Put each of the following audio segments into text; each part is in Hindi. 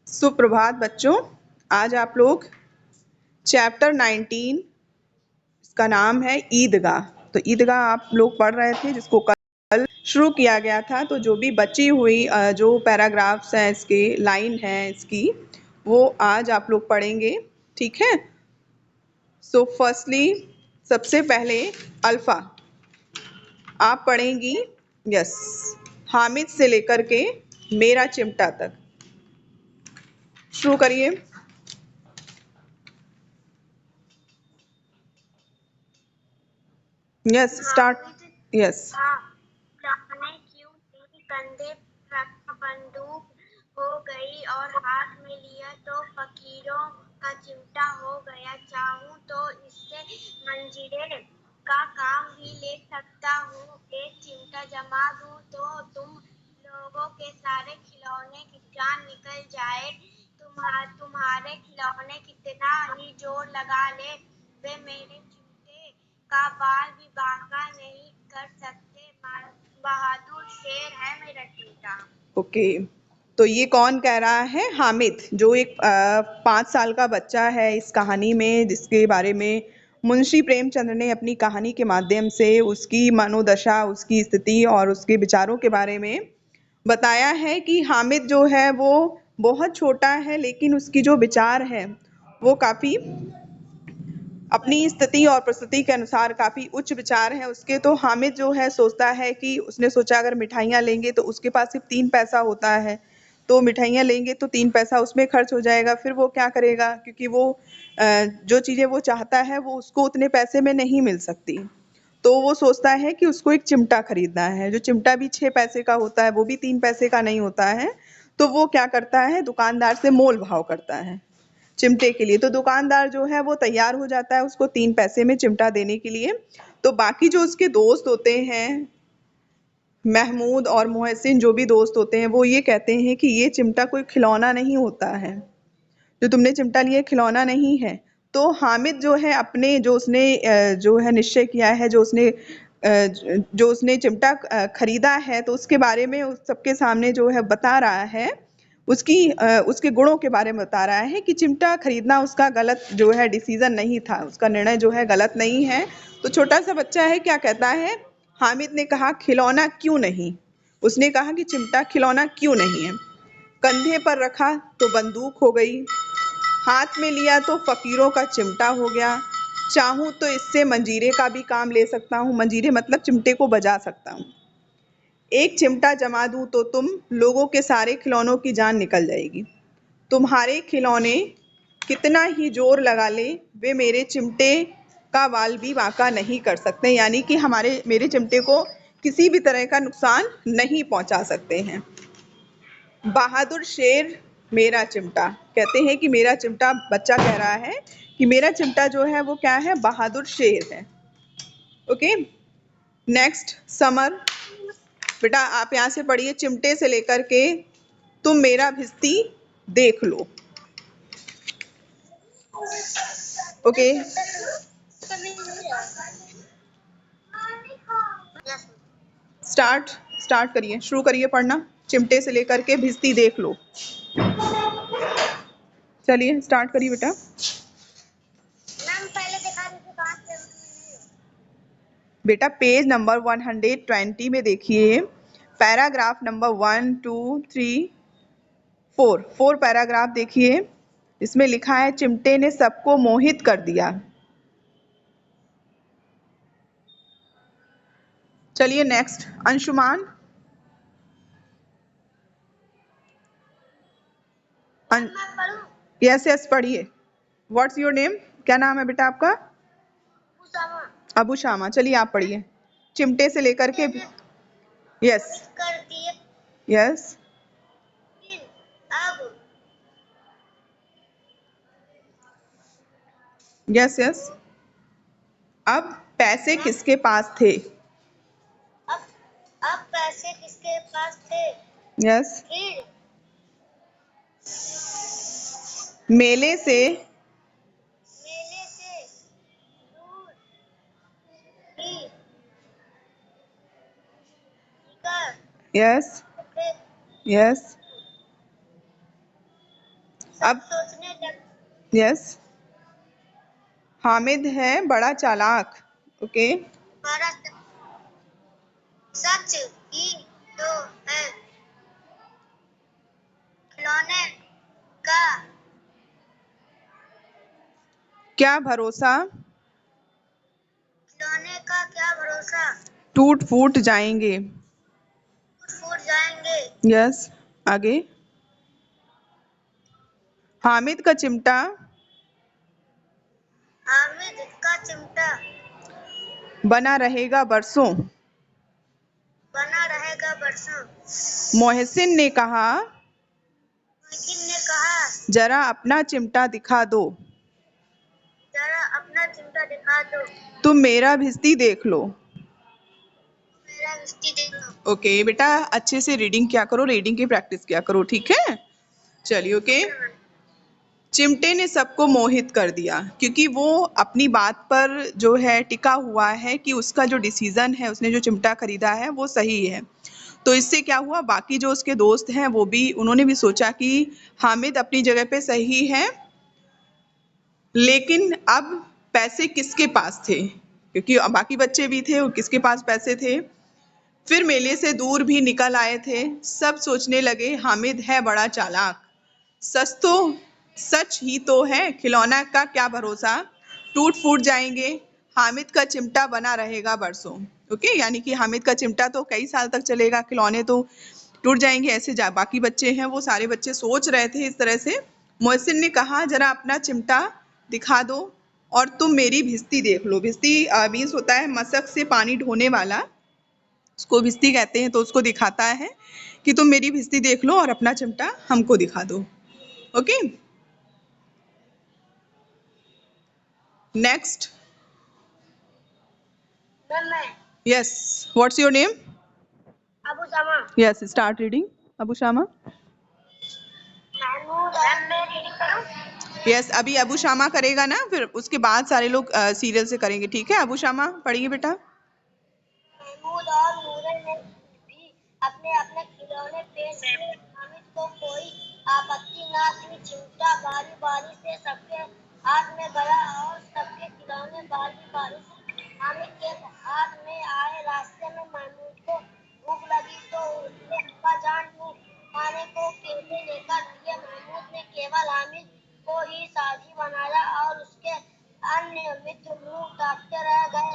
सुप्रभात बच्चों। आज आप लोग चैप्टर 19 इसका नाम है ईदगाह। तो ईदगाह आप लोग पढ़ रहे थे, जिसको कल शुरू किया गया था। तो जो भी बची हुई जो पैराग्राफ्स हैं, इसके लाइन हैं इसकी, वो आज आप लोग पढ़ेंगे। ठीक है। सो फर्स्टली सबसे पहले अल्फा आप पढ़ेंगी। यस, हामिद से लेकर के मेरा चिमटा तक। शुरू करिए। Yes, start. यस। क्यों तेरे कंधे रखा बंदूक हो गई और हाथ में लिया तो फकीरों का चिमटा हो गया। चाहूं तो इससे मंजीरे का काम भी ले सकता हूँ। एक चिमटा जमा दूं तो तुम लोगों के सारे खिलौने की जान निकल जाए। तुम्हारे खिलौने कितना ही जोर लगा ले, वे मेरे चिमटे का बाल भी बांका नहीं कर सकते। बहादुर शेर है मेरा चिमटा। ओके, तो ये कौन कह रहा है? हामिद, जो एक 5 साल का बच्चा है इस कहानी में, जिसके बारे में मुंशी प्रेमचंद्र ने अपनी कहानी के माध्यम से उसकी मनोदशा, उसकी स्थिति और उसके विचारों के बारे में बताया है कि हामिद जो है वो बहुत छोटा है, लेकिन उसकी जो विचार है वो काफ़ी अपनी स्थिति और परिस्थिति के अनुसार काफ़ी उच्च विचार हैं उसके। तो हामिद जो है सोचता है कि उसने सोचा अगर मिठाइयाँ लेंगे तो उसके पास सिर्फ 3 पैसा होता है, तो मिठाइयाँ लेंगे तो 3 पैसा उसमें खर्च हो जाएगा। फिर वो क्या करेगा, क्योंकि वो जो चीज़ें वो चाहता है वो उसको उतने पैसे में नहीं मिल सकती। तो वो सोचता है कि उसको एक चिमटा खरीदना है, जो चिमटा भी 6 पैसे का होता है, वो भी 3 पैसे का नहीं होता है। तो वो क्या करता है, दुकानदार से मोल भाव करता है चिमटे के लिए। तो दुकानदार जो है वो तैयार हो जाता है उसको 3 पैसे में चिमटा देने के लिए। तो बाकी जो उसके दोस्त होते हैं, महमूद और मोहसिन, जो भी दोस्त होते हैं, वो ये कहते हैं कि ये चिमटा कोई खिलौना नहीं होता है, जो तुमने चिमटा लिया खिलौना नहीं है। तो हामिद जो है अपने जो उसने जो है निश्चय किया है, जो उसने चिमटा खरीदा है, तो उसके बारे में उस सबके सामने जो है बता रहा है, उसके गुणों के बारे में बता रहा है कि चिमटा खरीदना उसका गलत जो है डिसीजन नहीं था, उसका निर्णय जो है गलत नहीं है। तो छोटा सा बच्चा है, क्या कहता है, हामिद ने कहा खिलौना क्यों नहीं, उसने कहा कि चिमटा खिलौना क्यों नहीं है। कंधे पर रखा तो बंदूक हो गई, हाथ में लिया तो फकीरों का चिमटा हो गया। चाहूं तो इससे मंजीरे का भी काम ले सकता हूँ, मंजीरे मतलब चिमटे को बजा सकता हूँ। एक चिमटा जमा दूं तो तुम लोगों के सारे खिलौनों की जान निकल जाएगी। तुम्हारे खिलौने कितना ही जोर लगा ले, वे मेरे चिमटे का बाल भी बांका नहीं कर सकते, यानी कि मेरे चिमटे को किसी भी तरह का नुकसान नहीं पहुंचा सकते हैं। बहादुर शेर मेरा चिमटा, कहते हैं कि मेरा चिमटा, बच्चा कह रहा है कि मेरा चिमटा जो है वो क्या है, बहादुर शेर है। Okay, next summer. बेटा आप यहाँ से पढ़िए, चिमटे से लेकर के तुम मेरा भिस्ती देख लो। ओके, स्टार्ट करिए, शुरू करिए पढ़ना। चिमटे से लेकर के भिस्ती देख लो। चलिए स्टार्ट करिए बेटा। बेटा पेज नंबर 120 में देखिए, पैराग्राफ नंबर 1 2 3 4 पैराग्राफ देखिए। इसमें लिखा है चिमटे ने सबको मोहित कर दिया। चलिए नेक्स्ट अंशुमान। यस पढ़िए। व्हाट्स योर नेम, क्या नाम है बेटा आपका? अबू शामा। चलिए आप पढ़िए, चिमटे से लेकर के। Yes yes yes. अब पैसे किसके पास थे? अब पैसे किसके पास थे? यस। मेले से दूर ही यस यस अब सोचने लग यस, हामिद है बड़ा चालाक। ओके, बड़ा सच ही तो है, खिलौने का क्या भरोसा, खिलौने का क्या भरोसा, टूट फूट जाएंगे। फूट जाएंगे। यस, आगे, हामिद का चिमटा हामिद का चिमटा बना रहेगा बरसों। बना रहेगा बरसों। मोहसिन ने कहा मुमकिन ने कहा जरा अपना चिमटा दिखा दो, जरा अपना चिमटा दिखा दो, तुम मेरा भिस्ती देख लो। मेरा मिस्टी देखो। ओके बेटा, अच्छे से रीडिंग क्या करो, रीडिंग की प्रैक्टिस क्या करो, ठीक है। चलिए, ओके। चिमटे ने सबको मोहित कर दिया, क्योंकि वो अपनी बात पर जो है टिका हुआ है कि उसका जो डिसीजन है, उसने जो चिमटा खरीदा है वो सही है। तो इससे क्या हुआ, बाकी जो उसके दोस्त हैं वो भी, उन्होंने भी सोचा कि हामिद अपनी जगह पे सही है, लेकिन अब पैसे किसके पास थे, क्योंकि बाकी बच्चे भी थे और किसके पास पैसे थे। फिर मेले से दूर भी निकल आए थे, सब सोचने लगे हामिद है बड़ा चालाक। सच तो सच ही तो है, खिलौना का क्या भरोसा, टूट फूट जाएंगे, हामिद का चिमटा बना रहेगा बरसों। ओके, यानी कि हामिद का चिमटा तो कई साल तक चलेगा, खिलौने तो टूट जाएंगे। ऐसे बाकी बच्चे हैं, वो सारे बच्चे सोच रहे थे इस तरह से। मोहसिन ने कहा जरा अपना चिमटा दिखा दो और तुम मेरी भिस्ती देख लो। भिस्ती मीन्स होता है मशक से पानी ढोने वाला, उसको भिस्ती कहते हैं। तो उसको दिखाता है कि तुम मेरी भिस्ती देख लो और अपना चिमटा हमको दिखा दो। Okay, next. मैं yes, what's your name? Abu Jama yes, start reading Abu Shama. Mahmood. मैं रीडिंग करूं? यस, अभी अबू शामा करेगा ना, फिर उसके बाद सारे लोग सीरियल से करेंगे, ठीक है। अबू शामा पढ़िए बेटा। महमूद और नूरन ने भी अपने अपने खिलौने पेश किए। हामिद को कोई आपत्ति न थी। चिमटा बारी बारी से सबके हाथ में गया और सबके खिलौने बारी बारी से हामिद के हाथ में आए। रास्ते में महमूद को भूख लगी तो उसने अब्बाजान ने खाने को केले लेकर दिए। महमूद ने केवल हामिद को ही साझी बनाया और उसके अन्य मित्र मुंह ताकते रह गए।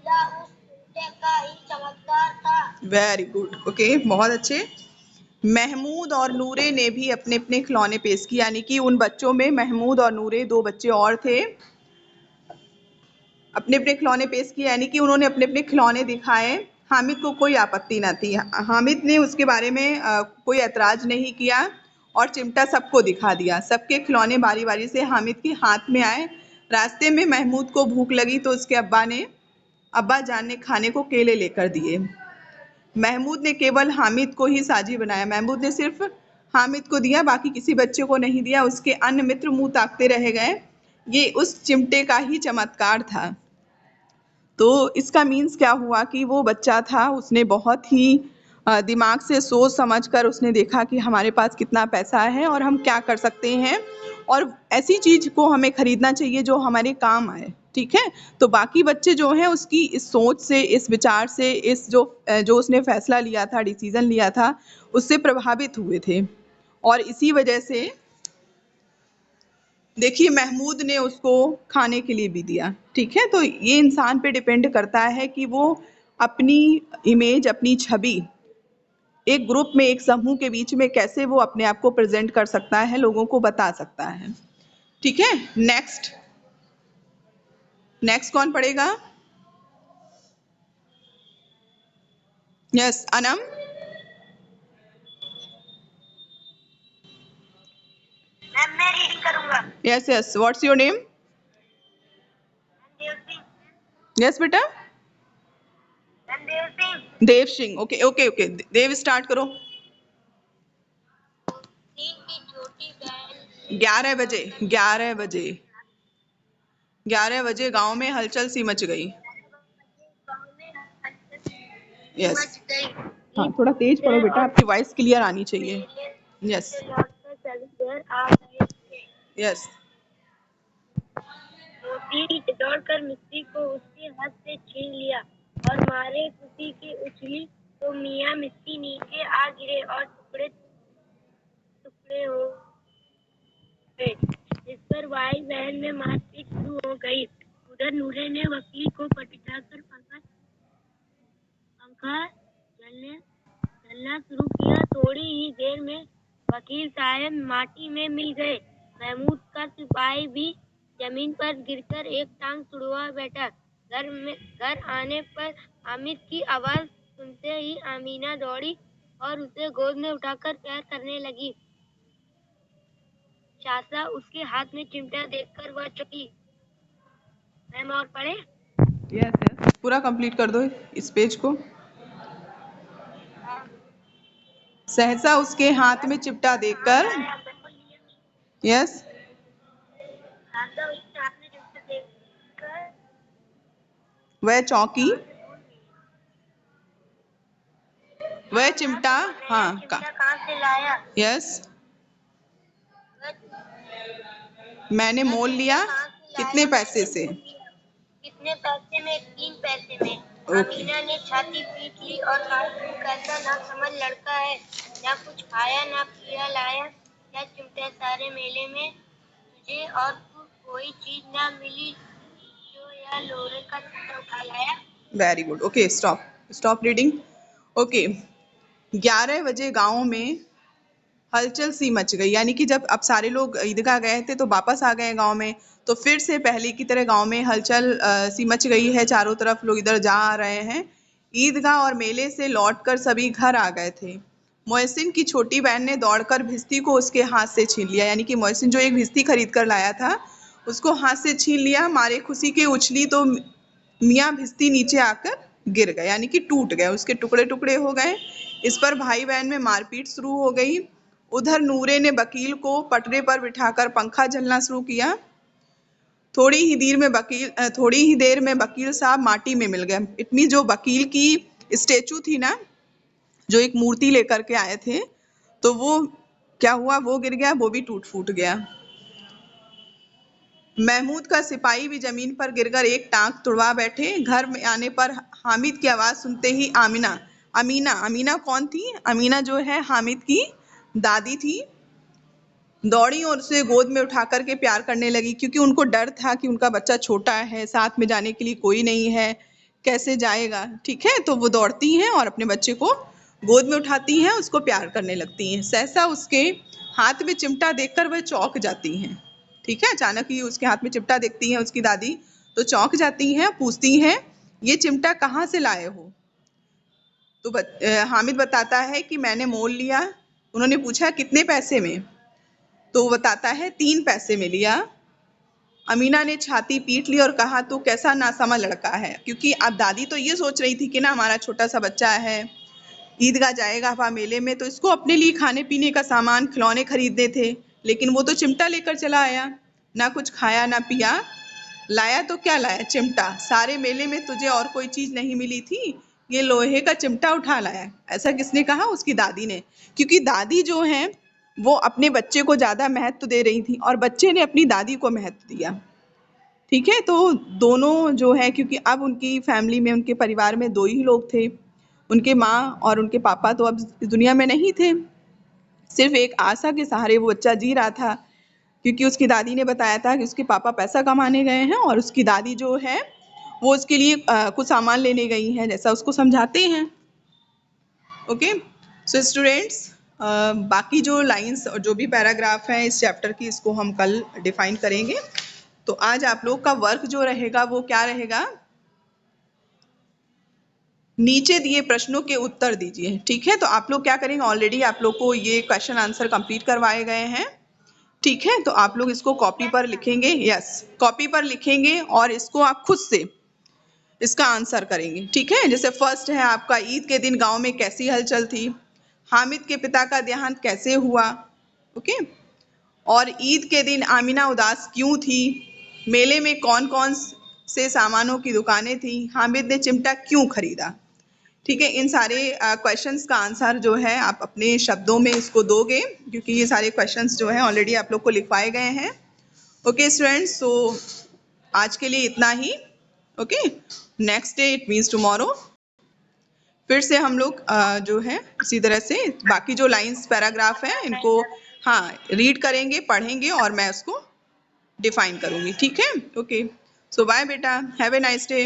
या उस चिमटे का ही चमत्कार था। वेरी गुड, ओके, बहुत अच्छे। महमूद और नूरे ने भी अपने अपने खिलौने पेश किए, यानी कि उन बच्चों में महमूद और नूरे, दो बच्चे और थे, अपने अपने खिलौने पेश किए, यानी कि उन्होंने अपने अपने खिलौने दिखाए। हामिद को कोई आपत्ति न थी, हामिद ने उसके बारे में कोई ऐतराज नहीं किया और चिमटा सबको दिखा दिया। सबके खिलौने बारी बारी से हामिद के हाथ में आए। रास्ते में महमूद को भूख लगी तो उसके अब्बा जान ने खाने को केले लेकर दिए। महमूद ने केवल हामिद को ही साझी बनाया, महमूद ने सिर्फ हामिद को दिया, बाकी किसी बच्चे को नहीं दिया। उसके अन्य मित्र मुंह ताकते रह गए। ये उस चिमटे का ही चमत्कार था। तो इसका मीन्स क्या हुआ कि वो बच्चा था, उसने बहुत ही दिमाग से सोच समझ कर उसने देखा कि हमारे पास कितना पैसा है और हम क्या कर सकते हैं, और ऐसी चीज़ को हमें खरीदना चाहिए जो हमारे काम आए, ठीक है। तो बाकी बच्चे जो हैं उसकी इस सोच से, इस विचार से, इस जो उसने फैसला लिया था, डिसीजन लिया था, उससे प्रभावित हुए थे। और इसी वजह से देखिए महमूद ने उसको खाने के लिए भी दिया, ठीक है। तो ये इंसान पे डिपेंड करता है कि वो अपनी इमेज, अपनी छवि एक ग्रुप में, एक समूह के बीच में कैसे वो अपने आप को प्रेजेंट कर सकता है, लोगों को बता सकता है, ठीक है। नेक्स्ट, नेक्स्ट कौन पढ़ेगा? यस, अनम। मैं रीडिंग करूंगा। Yes yes, what's your name? Randev Singh. Yes बेटा, Randev Singh. Dev Singh. Okay okay okay, देव स्टार्ट करो। दिन की छोटी बहन 11 बजे, 11 बजे, 11 बजे गांव में हलचल सी मच गई। गांव में यस, मच गई। हाँ थोड़ा तेज पढ़ो बेटा, आपकी वॉइस क्लियर आनी चाहिए। मेले यस, से लौटकर सभी घर आ गए थे। यस। मोती दौड़कर मिस्त्री को उसके हाथ से छीन लिया और मारे खुशी की उछली तो मियाँ मिस्त्री नीचे आ गिरे और टुकड़े टुकड़े हो गए। इस पर भाई बहन में मारपीट शुरू हो गई। उधर नूरे ने वकील को पटाकर पंखा चलना शुरू किया। थोड़ी ही देर में वकील साहब माटी में मिल गए। महमूद का सिपाही भी जमीन पर गिरकर एक टांग तुड़वा बैठा। घर आने पर हामिद की आवाज सुनते ही आमीना दौड़ी और उसे गोद में उठाकर प्यार करने लगी। चाचा उसके हाथ में चिमटा देखकर वह चौंकी। मैम और पढ़े? यस यस, पूरा कंप्लीट कर दो इस पेज को। सहसा उसके हाथ में चिमटा देखकर, यस, वह चौंकी। वह चिमटा, हाँ, कहाँ से लाया? यस, मैंने मोल लिया। कितने पैसे से? कितने पैसे में? 3 पैसे में। अमीना ने छाती पीट ली और कहा, तू कैसा ना समझ लड़का है, ना कुछ खाया ना पिया लाया। क्या चिमटे सारे मेले में तुझे और कोई चीज ना मिली जो यह लोहे का चिमटा उठा लाया? Very good. Okay, stop reading. Okay, 11 बजे गांव में हलचल सी मच गई। यानी कि जब अब सारे लोग ईदगाह गए थे तो वापस आ गए गांव में, तो फिर से पहले की तरह गांव में हलचल सी मच गई है। चारों तरफ लोग इधर जा आ रहे हैं। ईदगाह और मेले से लौटकर सभी घर आ गए थे। मोहसिन की छोटी बहन ने दौड़कर भिश्ती को उसके हाथ से छीन लिया। यानी कि मोहसिन जो एक भिश्ती खरीद कर लाया था उसको हाथ से छीन लिया। मारे खुशी के उछली तो मियाँ भिश्ती नीचे आकर गिर गए, यानी कि टूट गए, उसके टुकड़े टुकड़े हो गए। इस पर भाई बहन में मारपीट शुरू हो गई। उधर नूरे ने वकील को पटरे पर बिठाकर पंखा झलना शुरू किया। थोड़ी ही देर में वकील साहब माटी में मिल गए। इतनी जो वकील की स्टेचू थी ना, जो एक मूर्ति लेकर के आए थे, तो वो क्या हुआ, वो गिर गया, वो भी टूट फूट गया। महमूद का सिपाही भी जमीन पर गिरकर एक टांग तुड़वा बैठे। घर में आने पर हामिद की आवाज सुनते ही अमीना कौन थी? अमीना जो है हामिद की दादी थी। दौड़ी और उसे गोद में उठा करके प्यार करने लगी, क्योंकि उनको डर था कि उनका बच्चा छोटा है, साथ में जाने के लिए कोई नहीं है, कैसे जाएगा। ठीक है, तो वो दौड़ती हैं और अपने बच्चे को गोद में उठाती हैं, उसको प्यार करने लगती हैं। सहसा उसके हाथ में चिमटा देखकर वह चौंक जाती हैं। ठीक है, अचानक ही उसके हाथ में चिमटा देखती हैं उसकी दादी, तो चौंक जाती हैं, पूछती हैं, ये चिमटा कहाँ से लाए हो? तो हामिद बताता है कि मैंने मोल लिया। उन्होंने पूछा कितने पैसे में? तो वो बताता है 3 पैसे में लिया। अमीना ने छाती पीट ली और कहा, तू कैसा नासमझ लड़का है। क्योंकि अब दादी तो ये सोच रही थी कि ना हमारा छोटा सा बच्चा है, ईदगाह जाएगा वहाँ मेले में, तो इसको अपने लिए खाने पीने का सामान, खिलौने खरीदने थे, लेकिन वो तो चिमटा लेकर चला आया, ना कुछ खाया ना पिया। लाया तो क्या लाया? चिमटा। सारे मेले में तुझे और कोई चीज नहीं मिली थी, ये लोहे का चिमटा उठा लाया। ऐसा किसने कहा? उसकी दादी ने। क्योंकि दादी जो है वो अपने बच्चे को ज्यादा महत्व दे रही थी और बच्चे ने अपनी दादी को महत्व दिया। ठीक है, तो दोनों जो है, क्योंकि अब उनकी फैमिली में, उनके परिवार में 2 ही लोग थे, उनके माँ और उनके पापा तो अब इस दुनिया में नहीं थे। सिर्फ एक आशा के सहारे वो बच्चा जी रहा था, क्योंकि उसकी दादी ने बताया था कि उसके पापा पैसा कमाने गए हैं और उसकी दादी जो है वो उसके लिए कुछ सामान लेने गई हैं, जैसा उसको समझाते हैं। ओके, सो स्टूडेंट्स, बाकी जो लाइंस और जो भी पैराग्राफ हैं इस चैप्टर की, इसको हम कल डिफाइन करेंगे। तो आज आप लोग का वर्क जो रहेगा वो क्या रहेगा? नीचे दिए प्रश्नों के उत्तर दीजिए। ठीक है, तो आप लोग क्या करेंगे, ऑलरेडी आप लोग को ये क्वेश्चन आंसर कंप्लीट करवाए गए हैं। ठीक है, तो आप लोग इसको कॉपी पर लिखेंगे। यस, कॉपी पर लिखेंगे और इसको आप खुद से इसका आंसर करेंगे। ठीक है, जैसे फर्स्ट है आपका, ईद के दिन गांव में कैसी हलचल थी? हामिद के पिता का देहांत कैसे हुआ? ओके, और ईद के दिन आमिना उदास क्यों थी? मेले में कौन कौन से सामानों की दुकानें थी? हामिद ने चिमटा क्यों खरीदा? ठीक है, इन सारे क्वेश्चंस का आंसर जो है आप अपने शब्दों में इसको दोगे, क्योंकि ये सारे क्वेश्चंस जो है ऑलरेडी आप लोग को लिखवाए गए हैं। ओके स्टूडेंट्स, सो आज के लिए इतना ही। Okay, next day it means tomorrow फिर से हम लोग जो है इसी तरह से बाकी जो लाइंस पैराग्राफ है इनको हाँ रीड करेंगे, पढ़ेंगे और मैं उसको डिफाइन करूंगी। ठीक है? ओके, सो बाय बेटा, हैव ए नाइस डे।